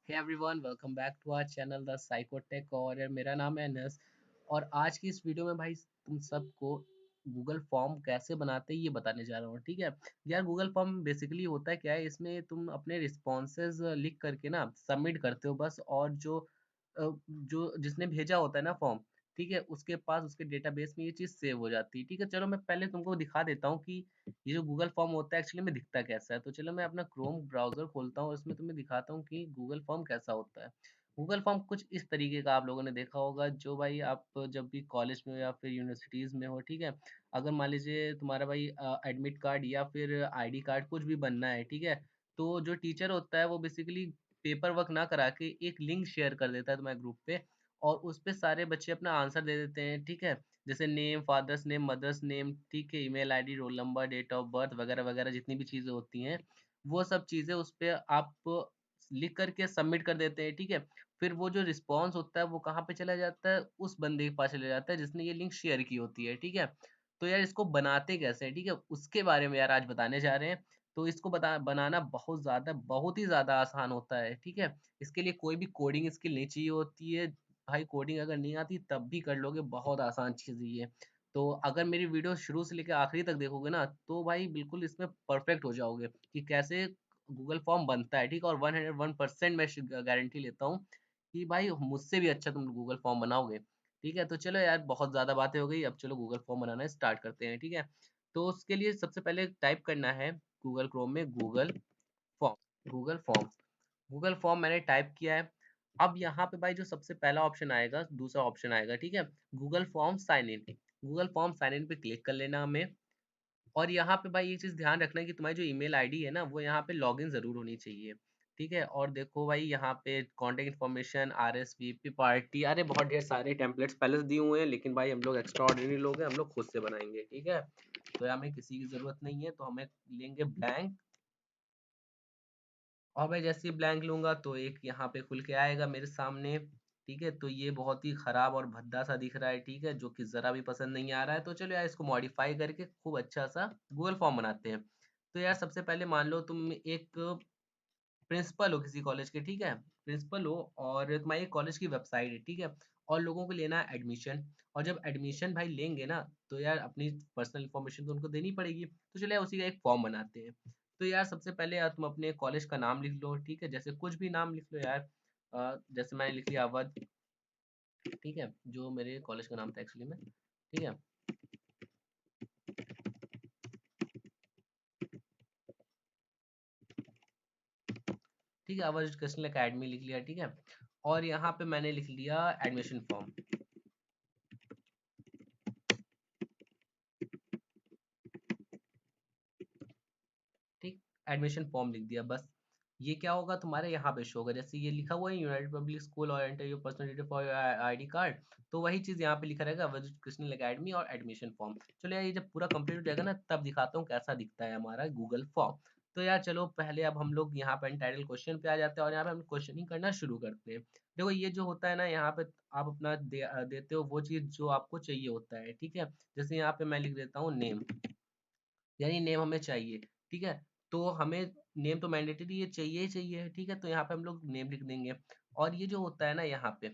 Hey everyone, welcome back to our channel the Psychotech. और यार मेरा नाम है अनस। और आज की इस वीडियो में भाई तुम सबको गूगल फॉर्म कैसे बनाते हैं ये बताने जा रहा हूँ। ठीक है यार, गूगल फॉर्म बेसिकली होता है क्या है, इसमें तुम अपने रिस्पॉन्सेज लिख करके ना सबमिट करते हो बस। और जो जिसने भेजा होता है ना फॉर्म, ठीक है, उसके पास उसके डेटाबेस में ये चीज़ सेव हो जाती है। ठीक है, चलो मैं पहले तुमको दिखा देता हूँ कि ये जो गूगल फॉर्म होता है एक्चुअली में दिखता कैसा है। तो चलो मैं अपना क्रोम ब्राउज़र खोलता हूँ और इसमें तुम्हें दिखाता हूँ कि गूगल फॉर्म कैसा होता है। गूगल फॉर्म कुछ इस तरीके का आप लोगों ने देखा होगा, जो भाई आप जब भी कॉलेज में हो या फिर यूनिवर्सिटीज़ में हो, ठीक है, अगर मान लीजिए तुम्हारा भाई एडमिट कार्ड या फिर आईडी कार्ड कुछ भी बनना है, ठीक है, तो जो टीचर होता है वो बेसिकली पेपर वर्क ना करा के एक लिंक शेयर कर देता है तुम्हारे ग्रुप पे, और उस पे सारे बच्चे अपना आंसर दे देते हैं। ठीक है, जैसे name, father's name, mother's name, ठीक है, email ID, roll number, date of birth वगैरह वगैरह जितनी भी चीज़ें होती हैं, वो सब चीज़ें उस पे आप लिख करके सबमिट कर देते हैं। ठीक है, फिर वो जो रिस्पॉन्स होता है वो कहाँ पे चला जाता है, उस बंदे के पास चला जाता है जिसने ये लिंक शेयर की होती है। ठीक है, तो यार इसको बनाते कैसे हैं, ठीक है, उसके बारे में यार आज बताने जा रहे हैं। तो इसको बनाना बहुत ही ज़्यादा आसान होता है। ठीक है, इसके लिए कोई भी कोडिंग स्किल नहीं चाहिए होती है। भाई कोडिंग अगर नहीं आती तब भी कर लोगे, बहुत आसान चीज़ है ये। तो अगर मेरी वीडियो शुरू से लेकर आखिरी तक देखोगे ना, तो भाई बिल्कुल इसमें परफेक्ट हो जाओगे कि कैसे गूगल फॉर्म बनता है। ठीक है, और 101% मैं गारंटी लेता हूँ कि भाई मुझसे भी अच्छा तुम गूगल फॉर्म बनाओगे। ठीक है, तो चलो यार बहुत ज़्यादा बातें हो गई, अब चलो गूगल फॉर्म बनाना स्टार्ट करते हैं। ठीक है, तो उसके लिए सबसे पहले टाइप करना है गूगल क्रोम में form Google form Google form मैंने टाइप किया है। अब यहाँ पे भाई जो सबसे पहला ऑप्शन आएगा, दूसरा ऑप्शन आएगा, ठीक है, Google form sign in. Google form sign in पे क्लिक कर लेना हमें। और यहाँ पे भाई ये चीज़ ध्यान रखना है कि तुम्हारी जो ईमेल आईडी है ना, वो यहाँ पे लॉगिन ज़रूर होनी चाहिए। ठीक है, और देखो भाई यहाँ पे कॉन्टेक्ट इन्फॉर्मेशन, आरएसवीपी, पार्टी, अरे बहुत ढेर सारे टेम्पलेट्स पहले से दिए हुए हैं, लेकिन भाई हम लोग एक्स्ट्रा ऑर्डिनरी लोग हैं, हम लोग खुद से बनाएंगे। ठीक है, तो हमें किसी की ज़रूरत नहीं है, तो हमें लेंगे ब्लैंक। और मैं जैसे ही ब्लैंक लूँगा तो एक यहाँ पे खुल के आएगा मेरे सामने। ठीक है, तो ये बहुत ही ख़राब और भद्दा सा दिख रहा है, ठीक है, जो कि ज़रा भी पसंद नहीं आ रहा है। तो चलो यार इसको मॉडिफाई करके खूब अच्छा सा गूगल फॉर्म बनाते हैं। तो यार सबसे पहले मान लो तुम एक प्रिंसिपल हो किसी कॉलेज के, ठीक है, प्रिंसिपल हो और तुम्हारी कॉलेज की वेबसाइट है, ठीक है, और लोगों को लेना है एडमिशन। और जब एडमिशन भाई लेंगे ना, तो यार अपनी पर्सनल इन्फॉर्मेशन तो उनको देनी पड़ेगी। तो चलो यार उसी का एक फॉर्म बनाते हैं। तो यार सबसे पहले यार तुम अपने कॉलेज का नाम लिख लो, ठीक है, जैसे कुछ भी नाम लिख लो यार। जैसे मैंने लिख लिया अवध, ठीक है, जो मेरे कॉलेज का नाम था एक्चुअली में। ठीक है, ठीक है, अवध एजुकेशनल अकेडमी लिख लिया, ठीक है। और यहाँ पे मैंने लिख लिया एडमिशन फॉर्म। ठीक, एडमिशन फॉर्म लिख दिया बस। ये क्या होगा तुम्हारे यहाँ पे शो होगा, जैसे ये लिखा हुआ है यूनाइटेड पब्लिक स्कूल और enter your personal detail for ID card. तो वही चीज़ यहाँ पे लिखा रहेगा, कृष्ण एकेडमी और एडमिशन फॉर्म। चलो यार ये जब पूरा कंप्लीट हो जाएगा ना, तब दिखाता हूँ कैसा दिखता है हमारा गूगल फॉर्म। तो यार चलो पहले अब हम लोग यहाँ पे टाइटल क्वेश्चन पे आ जाते हैं और यहाँ पे हम क्वेश्चनिंग करना शुरू करते हैं। देखो ये जो होता है ना, यहाँ पे आप अपना देते हो वो चीज़ जो आपको चाहिए होता है। ठीक है, जैसे यहाँ पे मैं लिख देता हूँ नेम, यानी नेम हमें चाहिए। ठीक है, तो हमें नेम तो मैंडेटरी ये चाहिए ही चाहिए। ठीक है, तो यहाँ पे हम लोग नेम लिख देंगे। और ये जो होता है ना यहाँ पे,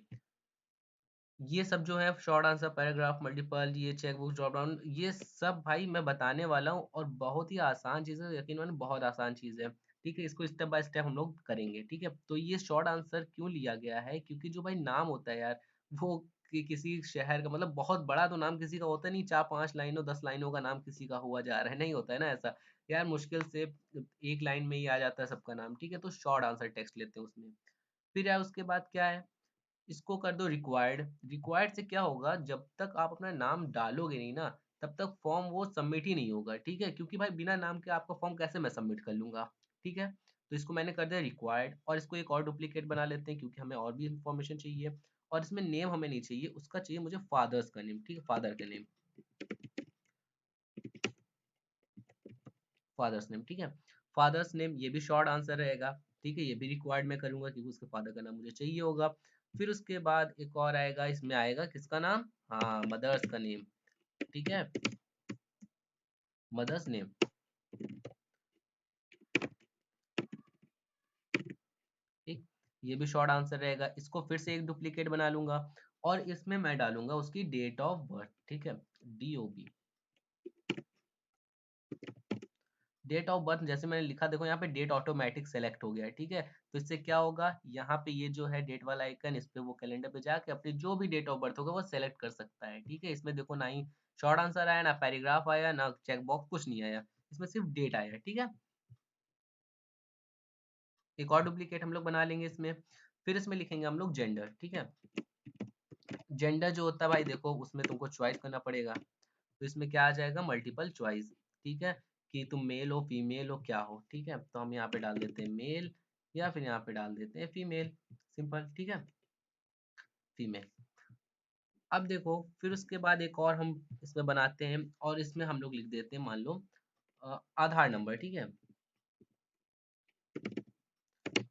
ये सब जो है शॉर्ट आंसर, पैराग्राफ, मल्टीपल, ये चेकबुक, ड्रॉप डाउन, ये सब भाई मैं बताने वाला हूँ और बहुत ही आसान चीज़ है, यकीन मानो बहुत आसान चीज़ है। ठीक है, इसको स्टेप बाय स्टेप हम लोग करेंगे। ठीक है, तो ये शॉर्ट आंसर क्यों लिया गया है, क्योंकि जो भाई नाम होता है यार, वो किसी शहर का मतलब बहुत बड़ा तो नाम किसी का होता नहीं, 4-5 लाइनों 10 लाइनों का नाम किसी का हुआ जा रहा है, नहीं होता है ना ऐसा। यार मुश्किल से एक लाइन में ही आ जाता है सबका नाम। ठीक है, तो शॉर्ट आंसर टेक्स्ट लेते हैं उसमें। फिर यार उसके बाद क्या है, इसको कर दो रिक्वायर्ड। रिक्वायर्ड से क्या होगा, जब तक आप अपना नाम डालोगे नहीं ना, तब तक फॉर्म वो सबमिट ही नहीं होगा। ठीक है, क्योंकि भाई बिना नाम के आपका फॉर्म कैसे मैं सबमिट कर लूंगा। ठीक है, तो इसको मैंने कर दिया रिक्वायर्ड। और इसको एक और डुप्लीकेट बना लेते हैं, क्योंकि हमें और भी इंफॉर्मेशन चाहिए। और इसमें नेम हमें नहीं चाहिए, उसका चाहिए मुझे फादर्स का नेम। ठीक है, फादर का नेम, फादर्स नेम। ठीक है, फादर्स नेम ये भी शॉर्ट आंसर रहेगा। ठीक है, ये भी रिक्वायर्ड मैं करूंगा क्योंकि उसके फादर का नाम मुझे चाहिए होगा। फिर उसके बाद एक और आएगा, इसमें आएगा किसका नाम, हाँ मदर्स का नेम। ठीक है, मदर्स नेम। ठीक, ये भी शॉर्ट आंसर रहेगा। इसको फिर से एक डुप्लीकेट बना लूंगा और इसमें मैं डालूंगा उसकी डेट ऑफ बर्थ, ठीक है, DOB, डेट ऑफ बर्थ। जैसे मैंने लिखा, देखो यहाँ पे डेट ऑटोमेटिक सेलेक्ट हो गया है, ठीक है। तो इससे क्या होगा, यहाँ पे ये जो है डेट वाला आइकन, इस पे वो कैलेंडर पे जाके अपनी जो भी डेट ऑफ बर्थ होगा वो सेलेक्ट कर सकता है, ठीक है। इसमें देखो ना ही शॉर्ट आंसर आया, ना पैराग्राफ आया, ना चेक बॉक्स, कुछ नहीं आया, इसमें सिर्फ डेट आया, ठीक है। एक और डुप्लीकेट हम लोग बना लेंगे इसमें। फिर इसमें लिखेंगे हम लोग जेंडर, ठीक है। जेंडर जो होता है भाई, देखो उसमें तुमको चॉइस करना पड़ेगा। तो इसमें क्या आ जाएगा, मल्टीपल चॉइस, ठीक है, कि तुम मेल हो, फीमेल हो, क्या हो, ठीक है। तो हम यहाँ पे डाल देते हैं मेल, या फिर यहाँ पे डाल देते हैं फीमेल, सिंपल, ठीक है, फीमेल। अब देखो फिर उसके बाद एक और हम इसमें बनाते हैं, और इसमें हम लोग लिख देते हैं, मान लो आधार नंबर, ठीक है,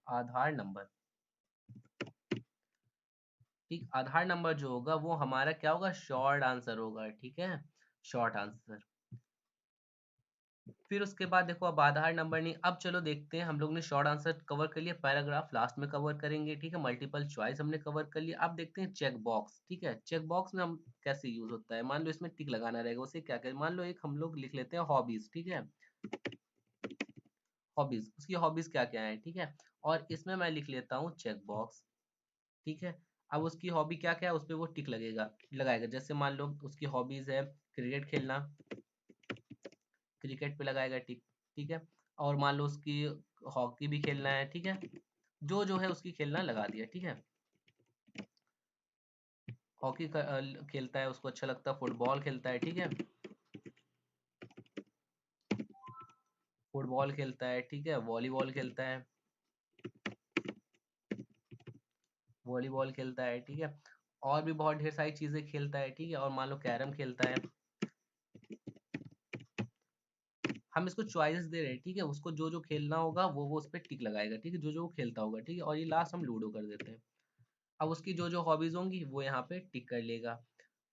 आधार नंबर, ठीक। आधार नंबर जो होगा वो हमारा क्या होगा, शॉर्ट आंसर होगा, ठीक है, शॉर्ट आंसर। फिर उसके बाद देखो, अब आधार नंबर नहीं, अब चलो देखते हैं, हम लोग ने शॉर्ट आंसर कवर कर लिया, पैराग्राफ लास्ट में कवर करेंगे, ठीक है, मल्टीपल चॉइस हमने कवर कर लिया। अब देखते हैं चेक बॉक्स, ठीक है। चेक बॉक्स में हम कैसे यूज होता है, मान लो इसमें टिक लगाना रहेगा, उसे क्या करें, मान लो एक हम लोग लिख लेते हैं हॉबीज, ठीक है, हॉबीज, उसकी हॉबीज क्या क्या है, ठीक है। और इसमें मैं लिख लेता हूँ चेक बॉक्स, ठीक है। अब उसकी हॉबी क्या क्या है, उस पर वो टिक लगेगा, लगाएगा। जैसे मान लो उसकी हॉबीज है क्रिकेट खेलना, क्रिकेट पे लगाएगा टिक, ठीक है। और मान लो उसकी हॉकी भी खेलना है, ठीक है, जो जो है उसकी खेलना लगा दिया, ठीक है। हॉकी खेलता है, उसको अच्छा लगता है, फुटबॉल खेलता है, ठीक है, फुटबॉल खेलता है, ठीक है, वॉलीबॉल खेलता है, वॉलीबॉल खेलता है, ठीक है, और भी बहुत ढेर सारी चीजें खेलता है, ठीक है। और मान लो कैरम खेलता है, हम इसको चॉइस दे रहे हैं, ठीक है, उसको जो जो खेलना होगा वो उस पर टिक लगाएगा, ठीक है, जो जो वो खेलता होगा, ठीक है। और ये लास्ट हम लूडो कर देते हैं। अब उसकी जो जो हॉबीज होंगी वो यहाँ पे टिक कर लेगा।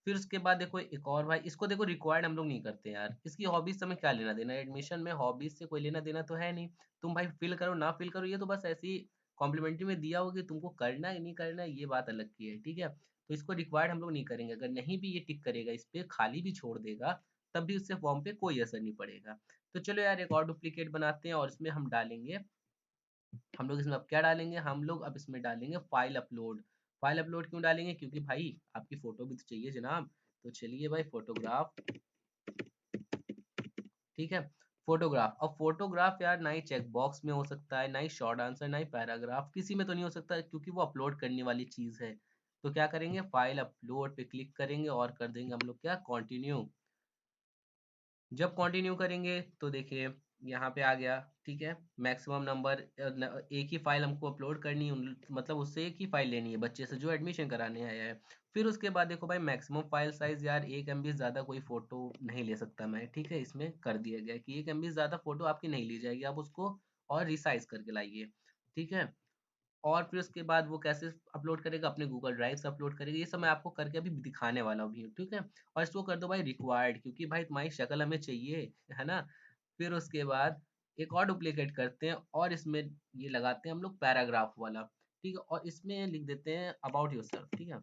फिर उसके बाद देखो एक और भाई, इसको देखो रिक्वायर्ड हम लोग नहीं करते यार, इसकी हॉबीज से हमें क्या लेना देना, एडमिशन में हॉबीज से कोई लेना देना तो है नहीं। तुम भाई फिल करो ना फिल करो, ये तो बस ऐसे ही कॉम्प्लीमेंट्री में दिया होगा कि तुमको करना है नहीं करना है, ये बात अलग की है, ठीक है। तो इसको रिक्वायर्ड हम लोग नहीं करेंगे, अगर नहीं भी ये टिक करेगा, इस पे खाली भी छोड़ देगा, तब भी उससे फॉर्म पे कोई असर नहीं पड़ेगा। तो चलो यार एक और डुप्लीकेट बनाते हैं, और इसमें हम डालेंगे, हम लोग इसमें अब क्या डालेंगे, हम लोग अब इसमें डालेंगे फाइल अपलोड। फाइल अपलोड क्यों डालेंगे, क्योंकि भाई आपकी फोटो भी तो चाहिए जनाब। तो चलिए भाई फोटोग्राफ, ठीक है, फोटोग्राफ। अब फोटोग्राफ यार ना ही चेक बॉक्स में हो सकता है, ना ही शॉर्ट आंसर, ना ही पैराग्राफ, किसी में तो नहीं हो सकता, क्योंकि वो अपलोड करने वाली चीज है। तो क्या करेंगे, फाइल अपलोड पे क्लिक करेंगे और कर देंगे हम लोग क्या, कंटिन्यू। जब कंटिन्यू करेंगे तो देखिए यहाँ पे आ गया, ठीक है, मैक्सिमम नंबर, एक ही फाइल हमको अपलोड करनी है, मतलब उससे एक ही फाइल लेनी है बच्चे से जो एडमिशन कराने आया है। फिर उसके बाद देखो भाई, मैक्सिमम फाइल साइज यार 1 MB से ज़्यादा कोई फोटो नहीं ले सकता मैं, ठीक है, इसमें कर दिया गया है कि 1 MB से ज़्यादा फोटो आपकी नहीं ली जाएगी, आप उसको और रिसाइज करके लाइए, ठीक है। और फिर उसके बाद वो कैसे अपलोड करेगा, अपने गूगल ड्राइव से अपलोड करेगा, ये सब मैं आपको करके अभी दिखाने वाला भी हूँ, ठीक है। और इसको कर दो भाई रिक्वायर्ड, क्योंकि भाई तुम्हारी शक्ल हमें चाहिए, है ना। फिर उसके बाद एक और डुप्लीकेट करते हैं, और इसमें ये लगाते हैं हम लोग पैराग्राफ वाला, ठीक है। और इसमें लिख देते हैं अबाउट योरसेल्फ, ठीक है,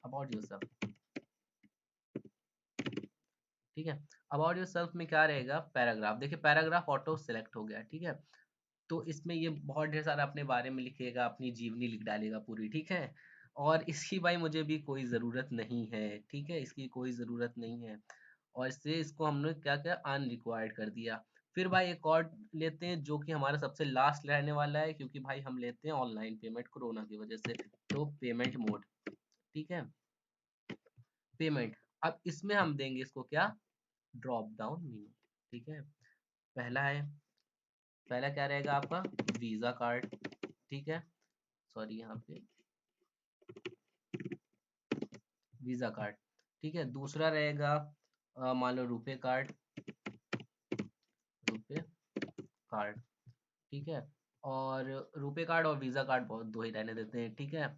अबाउट योरसेल्फ, ठीक है। अबाउट योरसेल्फ में क्या रहेगा, पैराग्राफ, देखिए पैराग्राफ ऑटो सेलेक्ट हो गया, ठीक है। तो इसमें ये बहुत ढेर सारा अपने बारे में लिखेगा, अपनी जीवनी लिख डालेगा पूरी, ठीक है। और इसकी भाई मुझे भी कोई ज़रूरत नहीं है, ठीक है, इसकी कोई ज़रूरत नहीं है। और इससे इसको हमने क्या किया, अनरिक्वायर्ड कर दिया। फिर भाई एक और लेते हैं जो कि हमारा सबसे लास्ट रहने वाला है, क्योंकि भाई हम लेते हैं ऑनलाइन पेमेंट कोरोना की वजह से। तो पेमेंट मोड, ठीक है, पेमेंट। अब इसमें हम देंगे इसको क्या, ड्रॉप डाउन मेनू, ठीक है। पहला है, पहला क्या रहेगा आपका, वीज़ा कार्ड, ठीक है, सॉरी यहाँ पे वीज़ा कार्ड, ठीक है। दूसरा रहेगा मान लो रुपे कार्ड, रुपे कार्ड, ठीक है। और रुपे कार्ड और वीज़ा कार्ड बहुत दो ही रहने देते हैं, ठीक है।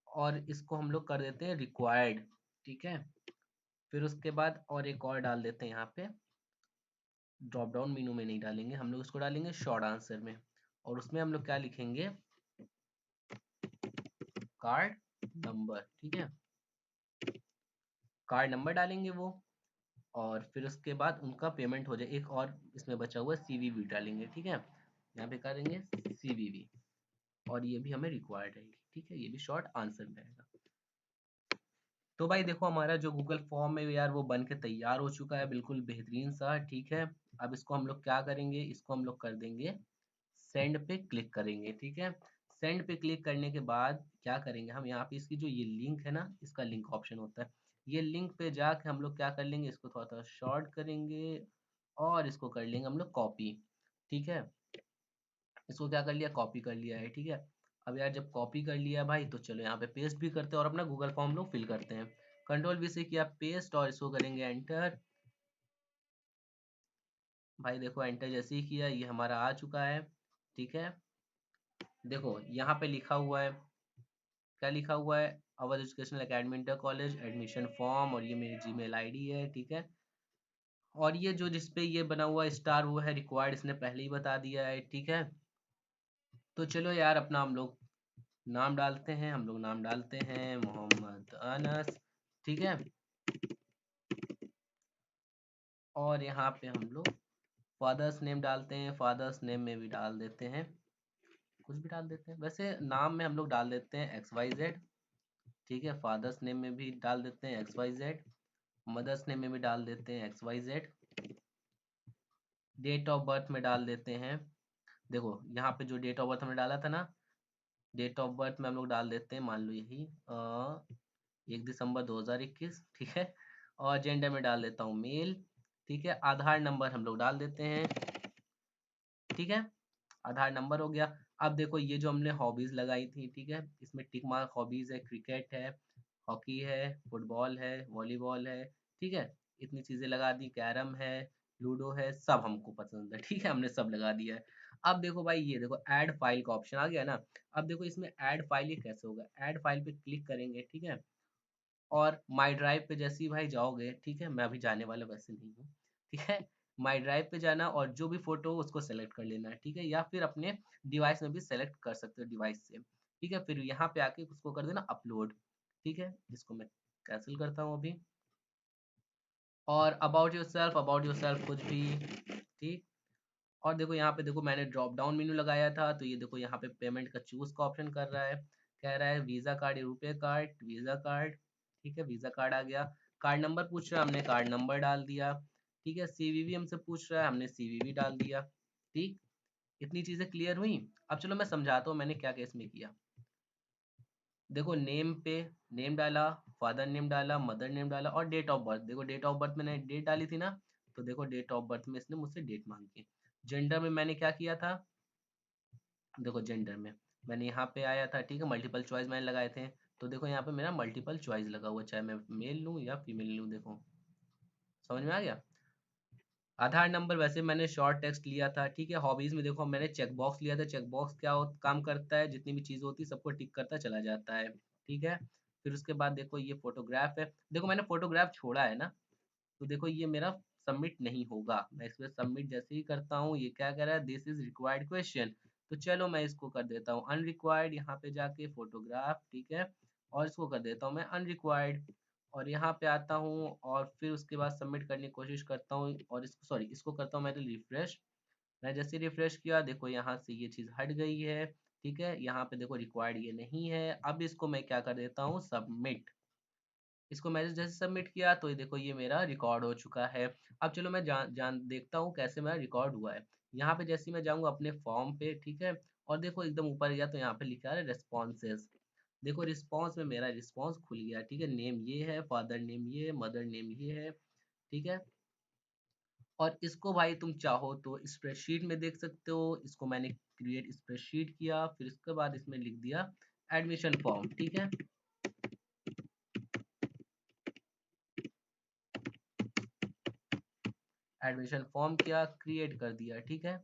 और इसको हम लोग कर देते हैं रिक्वायर्ड, ठीक है। फिर उसके बाद और एक और डाल देते हैं यहाँ पे, ड्रॉप डाउन मेनू में नहीं डालेंगे हम लोग, इसको डालेंगे शॉर्ट आंसर में। और उसमें हम लोग क्या लिखेंगे, कार्ड नंबर, ठीक है, कार्ड नंबर डालेंगे वो, और फिर उसके बाद उनका पेमेंट हो जाए। एक और इसमें बचा हुआ सीवीवी डालेंगे, ठीक है, यहाँ पे करेंगे सीवीवी, और ये भी हमें रिक्वायर्ड रहेगी, ठीक है, ये भी शॉर्ट आंसर में आएगा। तो भाई देखो हमारा जो गूगल फॉर्म है यार वो बन के तैयार हो चुका है, बिल्कुल बेहतरीन सा, ठीक है। अब इसको हम लोग क्या करेंगे, इसको हम लोग कर देंगे सेंड पे क्लिक करेंगे, ठीक है। सेंड पे क्लिक करने के बाद क्या करेंगे हम, यहाँ पे इसकी जो ये लिंक है ना, इसका लिंक ऑप्शन होता है, ये लिंक पे जाके हम लोग क्या कर लेंगे, इसको थोड़ा थोड़ा शॉर्ट करेंगे और इसको कर लेंगे हम लोग कॉपी, ठीक है। इसको क्या कर लिया, कॉपी कर लिया है, ठीक है। अब यार जब कॉपी कर लिया भाई तो चलो यहाँ पे पेस्ट भी करते हैं और अपना गूगल फॉर्म लोग फिल करते हैं। कंट्रोल वी से किया पेस्ट और इसको करेंगे एंटर। भाई देखो एंटर जैसे ही किया ये हमारा आ चुका है, ठीक है। देखो यहाँ पे लिखा हुआ है, क्या लिखा हुआ है, our educational academy inter college admission form, और ये मेरी जीमेल आईडी है, ठीक है। और ये जो जिसपे ये बना हुआ स्टार वो है रिक्वायर्ड, इसने पहले ही बता दिया है, ठीक है। तो चलो यार अपना हम लोग नाम डालते हैं, हम लोग नाम डालते हैं मोहम्मद अनस, ठीक है। और यहाँ पे हम लोग फादर्स नेम डालते हैं, फादर्स नेम में भी डाल देते हैं, कुछ भी डाल देते हैं, वैसे नाम में हम लोग डाल देते हैं XYZ, ठीक है। फादर्स नेम में भी डाल देते हैं XYZ, मदर्स नेम में भी डाल देते हैं XYZ, डेट ऑफ बर्थ में डाल देते हैं, देखो यहाँ पे जो डेट ऑफ बर्थ हमने डाला था ना, डेट ऑफ बर्थ में हम लोग डाल देते हैं, मान लो यही 1 दिसंबर 2021, ठीक है। और जेंडर में डाल देता हूँ मेल, ठीक है। आधार नंबर हम लोग डाल देते हैं, ठीक है, आधार नंबर हो गया। अब देखो ये जो हमने हॉबीज लगाई थी, ठीक है, इसमें टिक मार्क हॉबीज है, क्रिकेट है, हॉकी है, फुटबॉल है, वॉलीबॉल है, ठीक है, इतनी चीजें लगा दी, कैरम है, लूडो है, सब हमको पसंद है, ठीक है, हमने सब लगा दिया है। अब देखो भाई ये देखो ऐड फाइल का ऑप्शन आ गया ना। अब देखो इसमें ऐड फाइल ये कैसे होगा, ऐड फाइल पे क्लिक करेंगे, ठीक है, और माई ड्राइव पे जैसे ही भाई जाओगे, ठीक है, मैं अभी जाने वाला वैसे नहीं हूँ, ठीक है। माई ड्राइव पे जाना और जो भी फोटो हो उसको सेलेक्ट कर लेना है, ठीक है, या फिर अपने डिवाइस में भी सेलेक्ट कर सकते हो डिवाइस से, ठीक है। फिर यहाँ पे आके उसको कर देना अपलोड, ठीक है, इसको मैं कैंसिल करता हूँ अभी। और अबाउट योर सेल्फ कुछ भी, ठीक। और देखो यहाँ पे देखो मैंने ड्रॉप डाउन मेन्यू लगाया था, तो ये देखो यहाँ पे पेमेंट का चूज का ऑप्शन कर रहा है, कह रहा है वीजा कार्ड या रुपए कार्ड, वीजा कार्ड, ठीक है, वीजा कार्ड आ गया। कार्ड नंबर पूछ रहा है, हमने कार्ड नंबर डाल दिया, ठीक है। सीवीवी हमसे पूछ रहा है, हमने सीवीवी डाल दिया, ठीक। इतनी चीजें क्लियर हुई। अब चलो मैं समझाता हूँ मैंने क्या केस में किया। देखो नेम पे नेम डाला, फादर नेम डाला, मदर नेम डाला और डेट ऑफ बर्थ, देखो डेट ऑफ बर्थ मैंने डेट डाली थी ना, तो देखो डेट ऑफ बर्थ में इसने मुझसे डेट मांगी। जेंडर में मैंने क्या किया था, देखो जेंडर में मैंने यहाँ पे आया था, ठीक है, मल्टीपल चॉइस मैंने लगाए थे, तो देखो यहाँ पे मेरा मल्टीपल चॉइस लगा हुआ, चाहे मैं मेल लूँ या फीमेल लूँ, देखो समझ में आ गया। आधार नंबर वैसे मैंने शॉर्ट टेक्स्ट लिया था, ठीक है। हॉबीज में देखो मैंने चेक बॉक्स लिया था, चेक बॉक्स क्या काम करता है, जितनी भी चीज होती है सबको टिक करता चला जाता है, ठीक है। फिर उसके बाद देखो ये फोटोग्राफ है, देखो मैंने फोटोग्राफ छोड़ा है ना, तो देखो ये मेरा सबमिट नहीं होगा। मैं इसमें सबमिट जैसे ही करता हूँ ये क्या कह रहा है, दिस इज रिक्वायर्ड क्वेश्चन, तो चलो मैं इसको कर देता हूँ अनरिक्वायर्ड, यहाँ पे जाके फोटोग्राफ, ठीक है, और इसको कर देता हूँ मैं अनरिक्वायर्ड, और यहाँ पे आता हूँ और फिर उसके बाद सबमिट करने की कोशिश करता हूँ, और इसको सॉरी इसको करता हूँ मैं रिफ्रेश। मैं जैसे रिफ्रेश किया देखो यहाँ से ये चीज़ हट गई है, ठीक है, यहाँ पे देखो रिक्वायर्ड ये नहीं है। अब इसको मैं क्या कर देता हूँ, सबमिट। इसको मैंने जैसे सबमिट किया तो ये देखो ये मेरा रिकॉर्ड हो चुका है। अब चलो मैं जान जान देखता हूँ कैसे मेरा रिकॉर्ड हुआ है। यहाँ पे जैसे ही मैं जाऊँगा अपने फॉर्म पे, ठीक है, और देखो एकदम ऊपर गया तो यहाँ पे लिखा है रेस्पॉन्सेज, देखो रिस्पॉन्स में मेरा रिस्पॉन्स खुल गया, ठीक है। नेम ये है, फादर नेम ये है, मदर नेम ये है, ठीक है। और इसको भाई तुम चाहो तो स्प्रेडशीट में देख सकते हो, इसको मैंने क्रिएट स्प्रेडशीट किया, फिर उसके बाद इसमें लिख दिया एडमिशन फॉर्म, ठीक है। एडमिशन फॉर्म किया, क्रिएट कर दिया, ठीक है।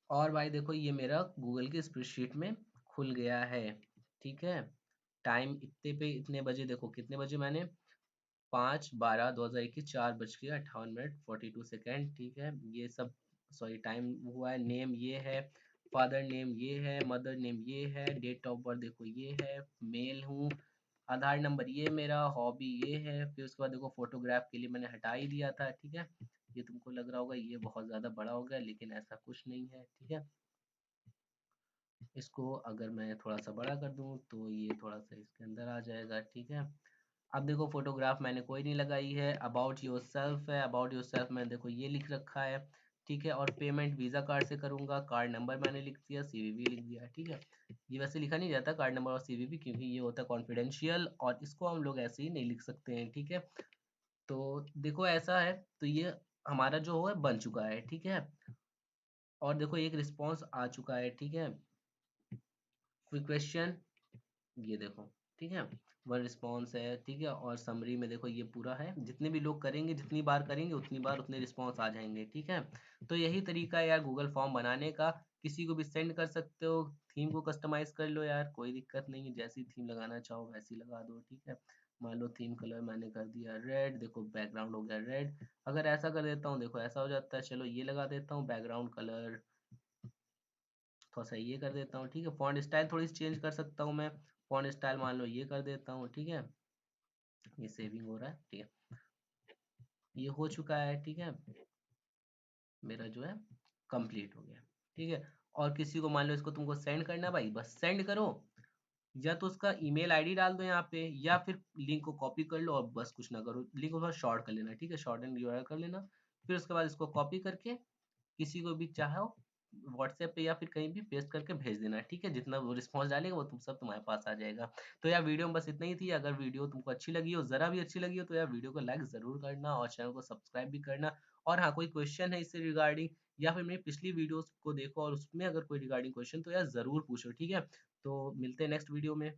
और भाई देखो ये मेरा गूगल की स्प्रेडशीट में खुल गया है, ठीक है। टाइम इतने पे इतने बजे, देखो कितने बजे मैंने 5/12/2021 4 बज के 58 मिनट 42 सेकेंड, ठीक है, ये सब सॉरी टाइम हुआ है, नेम ये है, फादर नेम ये है, मदर नेम ये है, डेट ऑफ बर्थ देखो ये है, मेल हूँ, आधार नंबर ये मेरा, हॉबी ये है, फिर उसके बाद देखो फोटोग्राफ के लिए मैंने हटा ही दिया था, ठीक है। ये तुमको लग रहा होगा ये बहुत ज़्यादा बड़ा हो गया, लेकिन ऐसा कुछ नहीं है, ठीक है। इसको अगर मैं थोड़ा सा बड़ा कर दूं तो ये थोड़ा सा इसके अंदर आ जाएगा, ठीक है। अब देखो फोटोग्राफ मैंने कोई नहीं लगाई है, अबाउट योर सेल्फ है, अबाउट योर सेल्फ मैंने देखो ये लिख रखा है, ठीक है। और पेमेंट वीज़ा कार्ड से करूंगा, कार्ड नंबर मैंने लिख दिया, सीवीवी लिख दिया, ठीक है। ये वैसे लिखा नहीं जाता कार्ड नंबर और सीवीवी, क्योंकि ये होता है कॉन्फिडेंशियल और इसको हम लोग ऐसे ही नहीं लिख सकते हैं, ठीक है। तो देखो ऐसा है, तो ये हमारा जो है बन चुका है, ठीक है। और देखो एक रिस्पॉन्स आ चुका है, ठीक है। कोई क्वेश्चन, ये देखो, ठीक है। वन रिस्पॉन्स है, ठीक है। और समरी में देखो ये पूरा है, जितने भी लोग करेंगे, जितनी बार करेंगे उतनी बार उतने रिस्पॉन्स आ जाएंगे, ठीक है। तो यही तरीका है यार गूगल फॉर्म बनाने का, किसी को भी सेंड कर सकते हो, थीम को कस्टमाइज कर लो यार, कोई दिक्कत नहीं है, जैसी थीम लगाना चाहो वैसी लगा दो, ठीक है। मान लो थीम कलर मैंने कर दिया रेड, देखो बैकग्राउंड हो गया रेड। अगर ऐसा कर देता हूँ, देखो ऐसा हो जाता है, चलो ये लगा देता हूँ बैकग्राउंड कलर, थोड़ा सा ये कर देता हूँ, ठीक है। फॉन्ट स्टाइल थोड़ी सी चेंज कर सकता हूँ मैं, फॉन्ट स्टाइल मान लो ये कर देता हूँ, ठीक है। ये सेविंग हो रहा है, ठीक है। ये हो चुका है, ठीक है। मेरा जो है कंप्लीट हो गया, ठीक है। और किसी को मान लो इसको तुमको सेंड करना है भाई, बस सेंड करो, या तो उसका ईमेल आईडी डाल दो यहाँ पे, या फिर लिंक को कॉपी कर लो और बस कुछ ना करो, लिंक को थोड़ा शॉर्ट कर लेना, ठीक है, शॉर्ट एंड यूआरएल कर लेना। फिर उसके बाद इसको कॉपी करके किसी को भी चाहो व्हाट्सएप पे या फिर कहीं भी पेस्ट करके भेज देना, ठीक है। जितना वो रिस्पॉन्स डालेगा वो तुम सब तुम्हारे पास आ जाएगा। तो यार वीडियो में बस इतना ही थी, अगर वीडियो तुमको अच्छी लगी हो, जरा भी अच्छी लगी हो, तो यार वीडियो को लाइक जरूर करना और चैनल को सब्सक्राइब भी करना। और हाँ, कोई क्वेश्चन है इससे रिगार्डिंग, या फिर मेरी पिछली वीडियोस को देखो और उसमें अगर कोई रिगार्डिंग क्वेश्चन, तो यार जरूर पूछो, ठीक है। तो मिलते हैं नेक्स्ट वीडियो में।